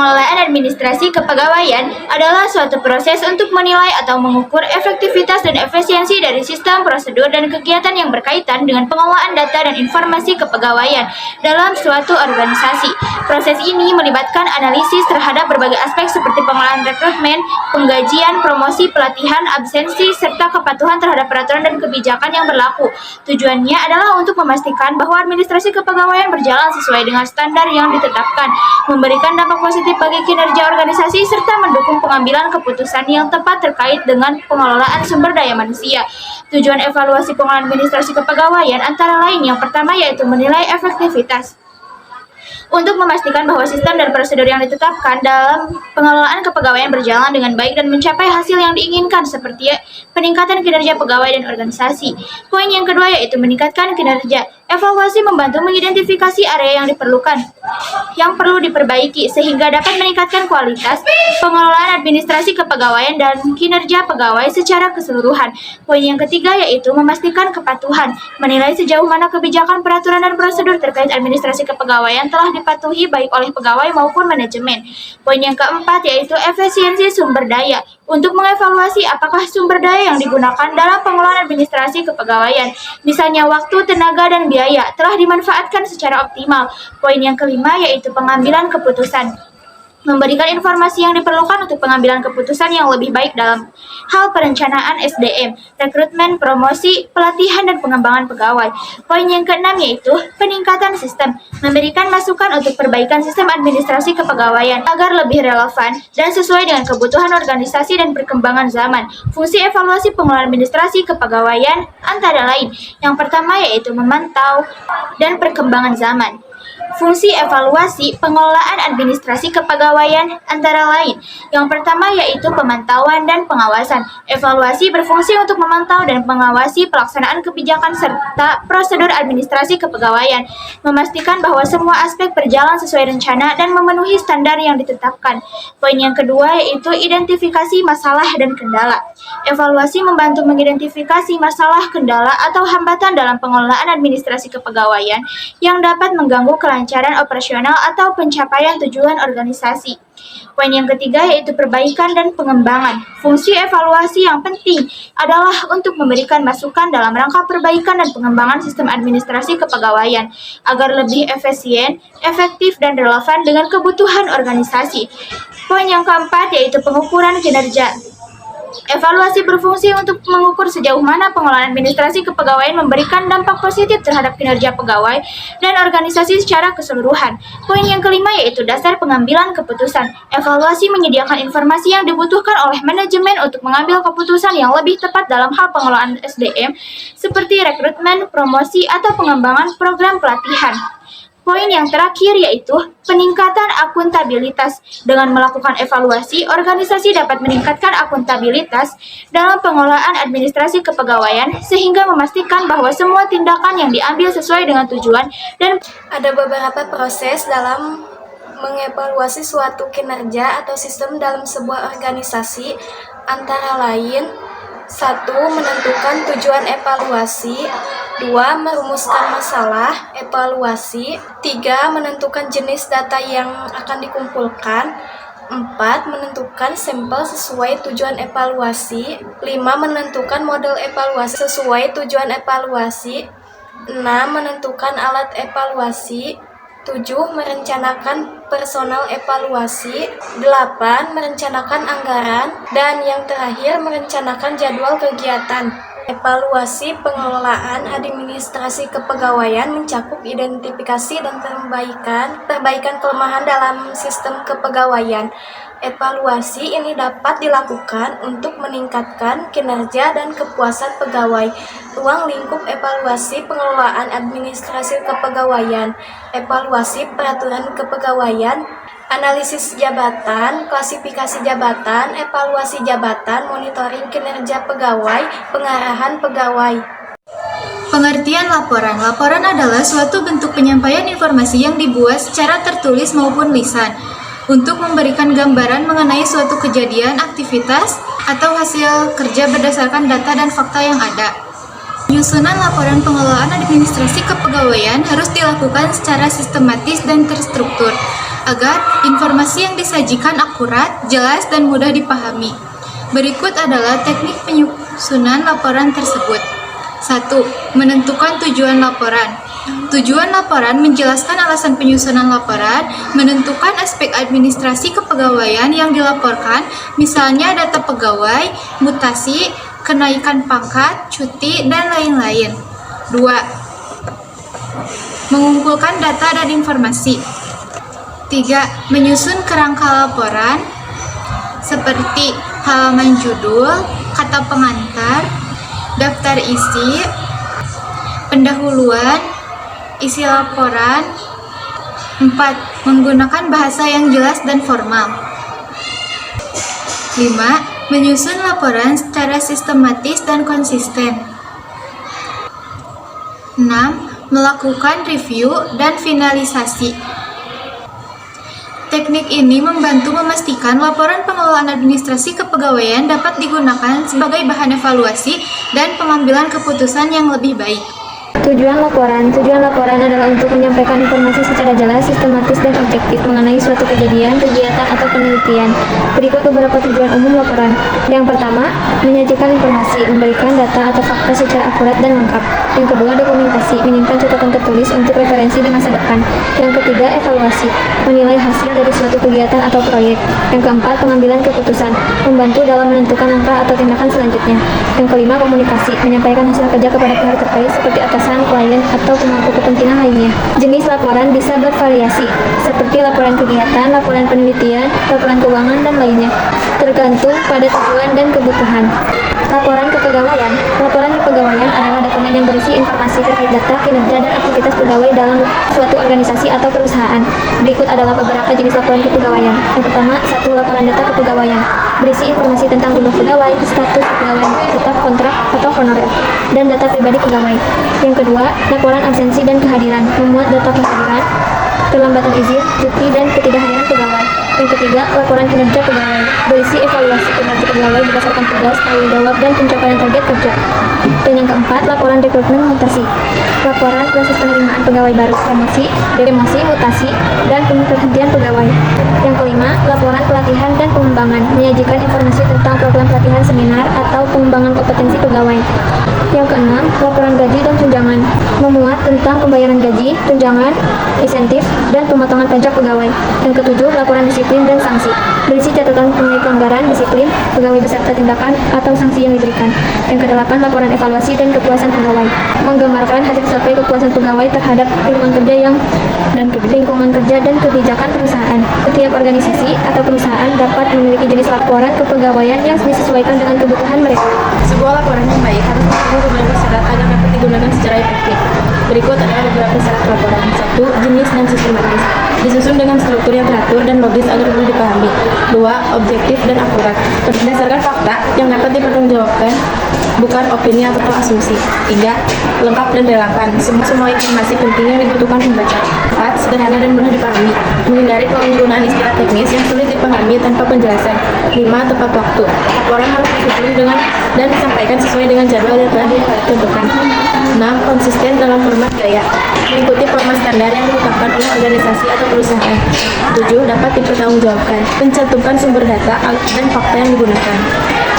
Pengelolaan administrasi kepegawaian adalah suatu proses untuk menilai atau mengukur efektivitas dan efisiensi dari sistem, prosedur, dan kegiatan yang berkaitan dengan pengelolaan data dan informasi kepegawaian dalam suatu organisasi. Proses ini melibatkan analisis terhadap berbagai aspek seperti pengelolaan rekrutmen, penggajian, promosi, pelatihan, absensi, serta kepatuhan terhadap peraturan dan kebijakan yang berlaku. Tujuannya adalah untuk memastikan bahwa administrasi kepegawaian berjalan sesuai dengan standar yang ditetapkan, memberikan dampak positif bagi kinerja organisasi, serta mendukung pengambilan keputusan yang tepat terkait dengan pengelolaan sumber daya manusia. Tujuan evaluasi pengelolaan administrasi kepegawaian antara lain yang pertama yaitu menilai efektivitas. Untuk memastikan bahwa sistem dan prosedur yang ditetapkan dalam pengelolaan kepegawaian berjalan dengan baik dan mencapai hasil yang diinginkan seperti peningkatan kinerja pegawai dan organisasi. Poin yang kedua yaitu meningkatkan kinerja. Evaluasi membantu mengidentifikasi area yang diperlukan, yang perlu diperbaiki sehingga dapat meningkatkan kualitas pengelolaan administrasi kepegawaian dan kinerja pegawai secara keseluruhan. Poin yang ketiga yaitu memastikan kepatuhan, menilai sejauh mana kebijakan, peraturan, dan prosedur terkait administrasi kepegawaian telah dipatuhi baik oleh pegawai maupun manajemen. Poin yang keempat yaitu efisiensi sumber daya, untuk mengevaluasi apakah sumber daya yang digunakan dalam pengelolaan administrasi kepegawaian, misalnya waktu, tenaga, dan biaya, telah dimanfaatkan secara optimal. Poin yang kelima yaitu pengambilan keputusan, memberikan informasi yang diperlukan untuk pengambilan keputusan yang lebih baik dalam hal perencanaan SDM, rekrutmen, promosi, pelatihan, dan pengembangan pegawai. Poin yang keenam yaitu peningkatan sistem, memberikan masukan untuk perbaikan sistem administrasi kepegawaian agar lebih relevan dan sesuai dengan kebutuhan organisasi dan perkembangan zaman. Fungsi evaluasi pengelolaan administrasi kepegawaian antara lain yang pertama yaitu memantau dan perkembangan zaman. Fungsi evaluasi pengelolaan administrasi kepegawaian antara lain yang pertama yaitu pemantauan dan pengawasan. Evaluasi berfungsi untuk memantau dan mengawasi pelaksanaan kebijakan serta prosedur administrasi kepegawaian, memastikan bahwa semua aspek berjalan sesuai rencana dan memenuhi standar yang ditetapkan. Poin yang kedua yaitu identifikasi masalah dan kendala. Evaluasi membantu mengidentifikasi masalah, kendala, atau hambatan dalam pengelolaan administrasi kepegawaian yang dapat mengganggu kelancaran operasional atau pencapaian tujuan organisasi. Poin yang ketiga yaitu perbaikan dan pengembangan. Fungsi evaluasi yang penting adalah untuk memberikan masukan dalam rangka perbaikan dan pengembangan sistem administrasi kepegawaian agar lebih efisien, efektif, dan relevan dengan kebutuhan organisasi. Poin yang keempat yaitu pengukuran kinerja. Evaluasi berfungsi untuk mengukur sejauh mana pengelolaan administrasi kepegawaian memberikan dampak positif terhadap kinerja pegawai dan organisasi secara keseluruhan. Poin yang kelima yaitu dasar pengambilan keputusan. Evaluasi menyediakan informasi yang dibutuhkan oleh manajemen untuk mengambil keputusan yang lebih tepat dalam hal pengelolaan SDM seperti rekrutmen, promosi, atau pengembangan program pelatihan. Poin yang terakhir yaitu peningkatan akuntabilitas. Dengan melakukan evaluasi, organisasi dapat meningkatkan akuntabilitas dalam pengelolaan administrasi kepegawaian sehingga memastikan bahwa semua tindakan yang diambil sesuai dengan tujuan dan ada beberapa proses dalam mengevaluasi suatu kinerja atau sistem dalam sebuah organisasi, antara lain 1. Menentukan tujuan evaluasi, 2. Merumuskan masalah evaluasi, 3. Menentukan jenis data yang akan dikumpulkan, 4. Menentukan sampel sesuai tujuan evaluasi, 5. Menentukan model evaluasi sesuai tujuan evaluasi, 6. Menentukan alat evaluasi, 7. Merencanakan personal evaluasi, 8. Merencanakan anggaran, dan yang terakhir merencanakan jadwal kegiatan. Evaluasi pengelolaan administrasi kepegawaian mencakup identifikasi dan perbaikan kelemahan dalam sistem kepegawaian. Evaluasi ini dapat dilakukan untuk meningkatkan kinerja dan kepuasan pegawai. Ruang lingkup evaluasi pengelolaan administrasi kepegawaian, evaluasi peraturan kepegawaian, analisis jabatan, klasifikasi jabatan, evaluasi jabatan, monitoring kinerja pegawai, pengarahan pegawai. Pengertian laporan. Laporan adalah suatu bentuk penyampaian informasi yang dibuat secara tertulis maupun lisan untuk memberikan gambaran mengenai suatu kejadian, aktivitas, atau hasil kerja berdasarkan data dan fakta yang ada. Penyusunan laporan pengelolaan administrasi kepegawaian harus dilakukan secara sistematis dan terstruktur. agar informasi yang disajikan akurat, jelas, dan mudah dipahami. Berikut adalah teknik penyusunan laporan tersebut. 1. Menentukan tujuan laporan. Tujuan laporan menjelaskan alasan penyusunan laporan, menentukan aspek administrasi kepegawaian yang dilaporkan, misalnya data pegawai, mutasi, kenaikan pangkat, cuti, dan lain-lain. 2. Mengumpulkan data dan informasi. 3. Menyusun kerangka laporan seperti halaman judul, kata pengantar, daftar isi, pendahuluan, isi laporan. 4. Menggunakan bahasa yang jelas dan formal. 5. Menyusun laporan secara sistematis dan konsisten. 6. Melakukan review dan finalisasi. Teknik ini membantu memastikan laporan pengelolaan administrasi kepegawaian dapat digunakan sebagai bahan evaluasi dan pengambilan keputusan yang lebih baik. Tujuan laporan adalah untuk menyampaikan informasi secara jelas, sistematis, dan objektif mengenai suatu kejadian, kegiatan, atau penelitian. Berikut beberapa tujuan umum laporan. Yang pertama, menyajikan informasi, memberikan data atau fakta secara akurat dan lengkap. Yang kedua, dokumentasi, menyimpan catatan tertulis untuk referensi di masa depan. Yang ketiga, evaluasi, menilai hasil dari suatu kegiatan atau proyek. Yang keempat, pengambilan keputusan, membantu dalam menentukan langkah atau tindakan selanjutnya. Yang kelima, komunikasi, menyampaikan hasil kerja kepada pihak terkait seperti atasan, klien, atau pemangku kepentingan lainnya. Jenis laporan bisa bervariasi, seperti laporan kegiatan, laporan penelitian, laporan keuangan, dan lainnya, tergantung pada tujuan dan kebutuhan. Laporan kepegawaian. Laporan kepegawaian adalah dokumen yang berisi informasi terkait data, kinerja, dan aktivitas pegawai dalam suatu organisasi atau perusahaan. Berikut adalah beberapa jenis laporan kepegawaian. Yang pertama, 1. Laporan data kepegawaian. Berisi informasi tentang jumlah pegawai, status pegawai tetap, kontrak, atau honorer, dan data pribadi pegawai. Yang kedua, laporan absensi dan kehadiran. Memuat data kehadiran, kelambatan izin, cuti, dan ketidakhadiran pegawai. Yang ketiga, laporan kinerja pegawai. Berisi evaluasi kinerja pegawai berdasarkan tugas, tanggung jawab, dan pencapaian target kerja. Dan yang keempat, laporan rekrutmen mutasi. Laporan proses penerimaan pegawai baru, promosi, demosi, mutasi, dan pemberhentian pegawai. Yang kelima, laporan pelatihan dan pengembangan. Menyajikan informasi tentang program pelatihan, seminar, atau pengembangan kompetensi pegawai. Yang keenam, laporan gaji dan tunjangan. Memuat tentang pembayaran gaji, tunjangan, insentif, dan pemotongan pajak pegawai. Yang ketujuh, laporan disiplin dan sanksi. Berisi catatan mengenai pelanggaran disiplin pegawai beserta tindakan atau sanksi yang diberikan. Yang kedelapan, laporan evaluasi dan kepuasan pegawai. Menggambarkan hasil sampai kepuasan pegawai terhadap lingkungan kerja dan kebijakan perusahaan. Setiap organisasi atau perusahaan dapat memiliki jenis laporan kepegawaian yang disesuaikan dengan kebutuhan mereka. Sebuah laporan yang baik harus memenuhi beberapa syarat agar dapat digunakan secara efektif. Berikut adalah beberapa syarat laporan. 1. Jenis dan sistematis. Disusun dengan struktur yang teratur dan logis agar mudah dipahami. 2. Objektif dan akurat. Berdasarkan fakta yang dapat dipertanggungjawabkan, bukan opini atau asumsi. 3. Lengkap dan relevan. Semua informasi penting yang dibutuhkan pembaca. 4. Sederhana dan mudah dipahami. Menghindari penggunaan istilah teknis yang sulit dipahami tanpa penjelasan. 5. Tepat waktu. Laporan harus disusun dengan dan disampaikan sesuai dengan jadwal yang telah ditentukan. 6. Konsisten dalam format gaya. Mengikuti format standar yang ditetapkan oleh organisasi atau perusahaan. 7. Dapat dipertanggungjawabkan. Mencantumkan sumber data dan fakta yang digunakan.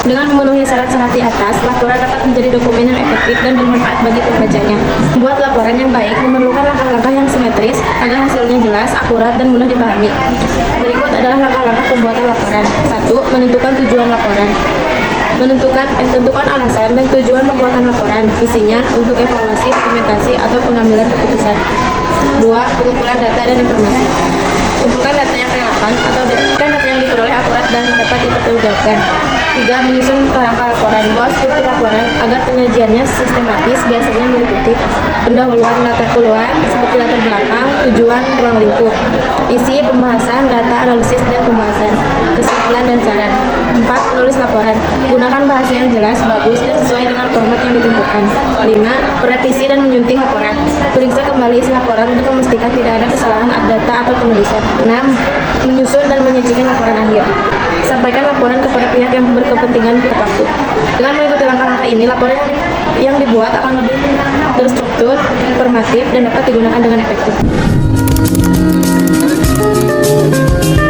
Dengan memenuhi syarat-syarat di atas, laporan dapat menjadi dokumen yang efektif dan bermanfaat bagi pembacanya. Membuat laporan yang baik memerlukan langkah-langkah yang simetris agar hasilnya jelas, akurat, dan mudah dipahami. Berikut adalah langkah-langkah pembuatan laporan. 1. Menentukan tujuan laporan. Tentukan alasan dan tujuan pembuatan laporan, isinya untuk evaluasi, dokumentasi, atau pengambilan keputusan. 2. Pengumpulan data dan informasi. Kumpulkan data yang relevan atau data yang diperoleh akurat dan dapat dipertanggungjawabkan. 3. Menyusun kerangka laporan. Buat struktur laporan agar penyajiannya sistematis, biasanya meliputi pendahuluan latar keluar seperti latar belakang, tujuan, ruang lingkup, isi, pembahasan, data, analisis, dan pembahasan, kesimpulan, dan saran. 4. Menulis laporan. Gunakan bahasa yang jelas, bagus, dan sesuai dengan format yang ditentukan. 5. Merevisi dan menyunting laporan. Periksa kembali isi laporan untuk memastikan tidak ada kesalahan data atau penulisan. 6. Menyusun dan menyajikan laporan akhir. Sampaikan laporan kepada pihak yang berkepentingan tepat waktu. Dengan mengikuti langkah-langkah ini, laporan yang dibuat akan lebih terstruktur, informatif, dan dapat digunakan dengan efektif. Thank you.